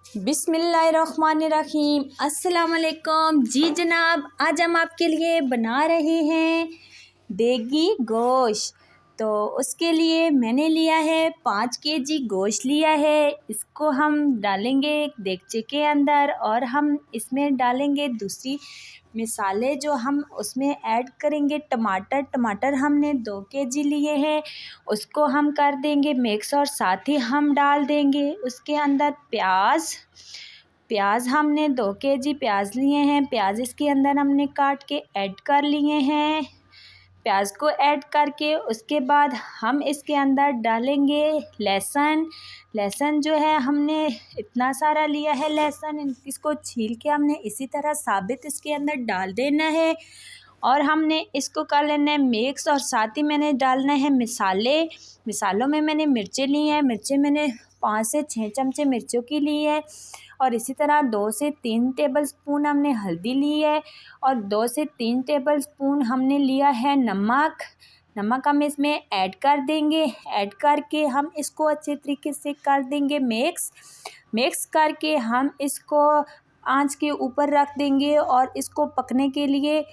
बिस्मिल्लाहिर्रहमानिर्रहीम। अस्सलाम वालेकुम। जी जनाब, आज हम आपके लिए बना रहे हैं देगी गोश्त। तो उसके लिए मैंने लिया है 5 केजी गोश्त लिया है। इसको हम डालेंगे एक देगचे के अंदर और हम इसमें डालेंगे दूसरी मिसाले जो हम उसमें ऐड करेंगे। टमाटर हमने 2 केजी लिए हैं, उसको हम कर देंगे मिक्स और साथ ही हम डाल देंगे उसके अंदर प्याज हमने 2 केजी प्याज लिए हैं। प्याज इसके अंदर हमने काट के ऐड कर लिए हैं। प्याज को ऐड करके उसके बाद हम इसके अंदर डालेंगे लहसुन जो है हमने इतना सारा लिया है लहसुन, इसको छील के हमने इसी तरह साबित इसके अंदर डाल देना है और हमने इसको कर लेना है मिक्स। और साथ ही मैंने डालना है मिसालों में मैंने मिर्चें ली हैं। मिर्चें मैंने 5 से 6 चमचे मिर्चों की ली है और इसी तरह 2 से 3 टेबलस्पून हमने हल्दी ली है और 2 से 3 टेबलस्पून हमने लिया है नमक हम इसमें ऐड कर देंगे। ऐड करके हम इसको अच्छे तरीके से कर देंगे मिक्स करके हम इसको आंच के ऊपर रख देंगे और इसको पकने के लिए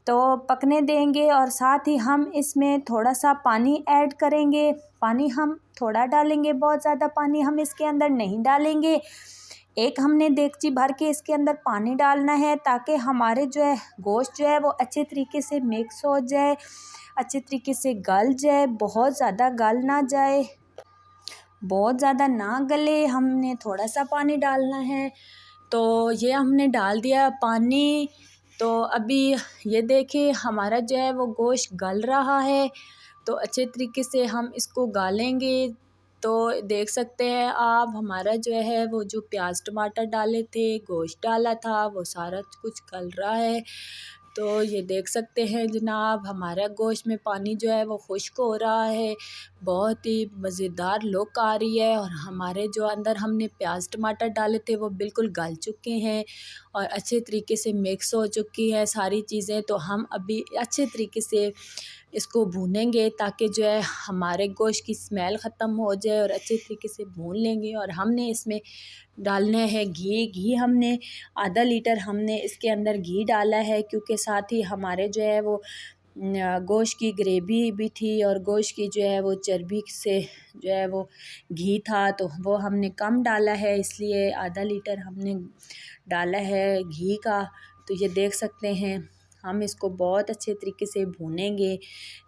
तो पकने देंगे। और साथ ही हम इसमें थोड़ा सा पानी ऐड करेंगे। पानी हम थोड़ा डालेंगे, बहुत ज़्यादा पानी हम इसके अंदर नहीं डालेंगे। एक हमने देगची भर के इसके अंदर पानी डालना है ताकि हमारे जो है गोश्त जो है वो अच्छे तरीके से मिक्स हो जाए, अच्छे तरीके से गल जाए, बहुत ज़्यादा गल ना जाए, बहुत ज़्यादा ना गले। हमने थोड़ा सा पानी डालना है। तो ये हमने डाल दिया पानी। तो अभी ये देखिए हमारा जो है वो गोश्त गल रहा है। तो अच्छे तरीके से हम इसको गालेंगे। तो देख सकते हैं आप हमारा जो है वो जो प्याज टमाटर डाले थे, गोश्त डाला था, वो सारा कुछ गल रहा है। तो ये देख सकते हैं जनाब हमारा गोश्त में पानी जो है वो खुश्क हो रहा है, बहुत ही मज़ेदार लुक आ रही है। और हमारे जो अंदर हमने प्याज टमाटर डाले थे वो बिल्कुल गल चुके हैं और अच्छे तरीके से मिक्स हो चुकी है सारी चीज़ें। तो हम अभी अच्छे तरीके से इसको भूनेंगे ताकि जो है हमारे गोश्त की स्मेल ख़त्म हो जाए और अच्छे तरीके से भून लेंगे। और हमने इसमें डालना है घी हमने आधा लीटर हमने इसके अंदर घी डाला है, क्योंकि साथ ही हमारे जो है वो गोश्त की ग्रेवी भी थी और गोश्त की जो है वो चर्बी से जो है वो घी था, तो वो हमने कम डाला है, इसलिए आधा लीटर हमने डाला है घी का। तो ये देख सकते हैं हम इसको बहुत अच्छे तरीके से भूनेंगे।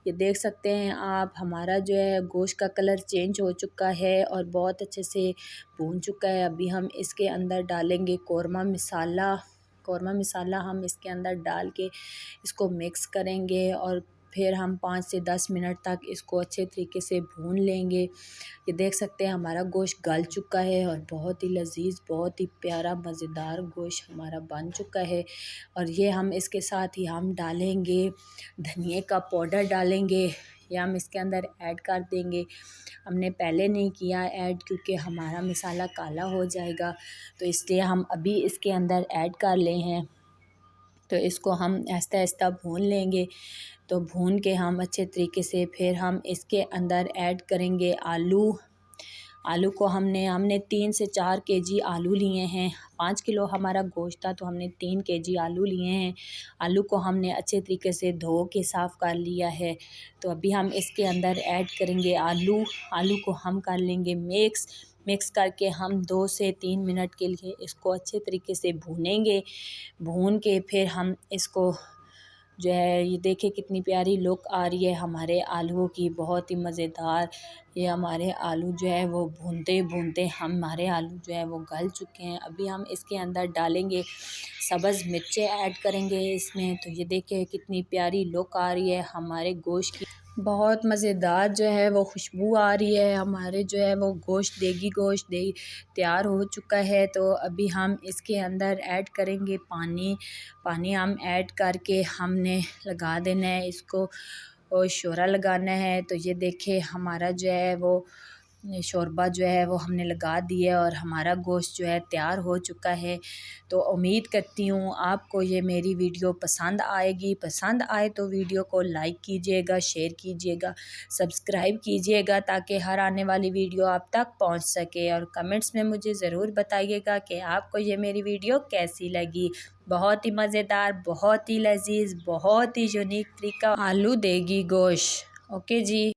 ये देख सकते हैं आप हमारा जो है गोश्त का कलर चेंज हो चुका है और बहुत अच्छे से भून चुका है। अभी हम इसके अंदर डालेंगे कौरमा मसाला हम इसके अंदर डाल के इसको मिक्स करेंगे और फिर हम 5 से 10 मिनट तक इसको अच्छे तरीके से भून लेंगे। ये देख सकते हैं हमारा गोश्त गल चुका है और बहुत ही लजीज, बहुत ही प्यारा मज़ेदार गोश्त हमारा बन चुका है। और ये हम इसके साथ ही हम डालेंगे धनिए का पाउडर डालेंगे, ये हम इसके अंदर ऐड कर देंगे। हमने पहले नहीं किया ऐड क्योंकि हमारा मसाला काला हो जाएगा, तो इसलिए हम अभी इसके अंदर ऐड कर ले हैं। तो इसको हम आहिस्ता आहिस्ता भून लेंगे। तो भून के हम अच्छे तरीके से फिर हम इसके अंदर ऐड करेंगे आलू को हमने 3 से 4 केजी आलू लिए हैं। 5 किलो हमारा गोश्त था तो हमने 3 केजी आलू लिए हैं। आलू को हमने अच्छे तरीके से धो के साफ़ कर लिया है। तो अभी हम इसके अंदर ऐड करेंगे आलू को हम कर लेंगे मिक्स करके हम 2 से 3 मिनट के लिए इसको अच्छे तरीके से भूनेंगे। भून के फिर हम इसको जो है ये देखिए कितनी प्यारी लुक आ रही है हमारे आलूओं की, बहुत ही मज़ेदार। ये हमारे आलू जो है वो भूनते भूनते हमारे आलू जो है वो गल चुके हैं। अभी हम इसके अंदर डालेंगे सब्ज़ मिर्चें ऐड करेंगे इसमें। तो ये देखिए कितनी प्यारी लुक आ रही है हमारे गोश्त की, बहुत मज़ेदार जो है वो खुशबू आ रही है। हमारे जो है वो देगी गोश्त तैयार हो चुका है। तो अभी हम इसके अंदर ऐड करेंगे पानी हम ऐड करके हमने लगा देना है इसको और शोरा लगाना है। तो ये देखिए हमारा जो है वो शोरबा जो है वो हमने लगा दिया है और हमारा गोश्त जो है तैयार हो चुका है। तो उम्मीद करती हूँ आपको ये मेरी वीडियो पसंद आएगी। पसंद आए तो वीडियो को लाइक कीजिएगा, शेयर कीजिएगा, सब्सक्राइब कीजिएगा ताकि हर आने वाली वीडियो आप तक पहुँच सके। और कमेंट्स में मुझे ज़रूर बताइएगा कि आपको ये मेरी वीडियो कैसी लगी। बहुत ही मज़ेदार, बहुत ही लजीज, बहुत ही यूनिक तरीका आलू देगी गोश्त। ओके जी।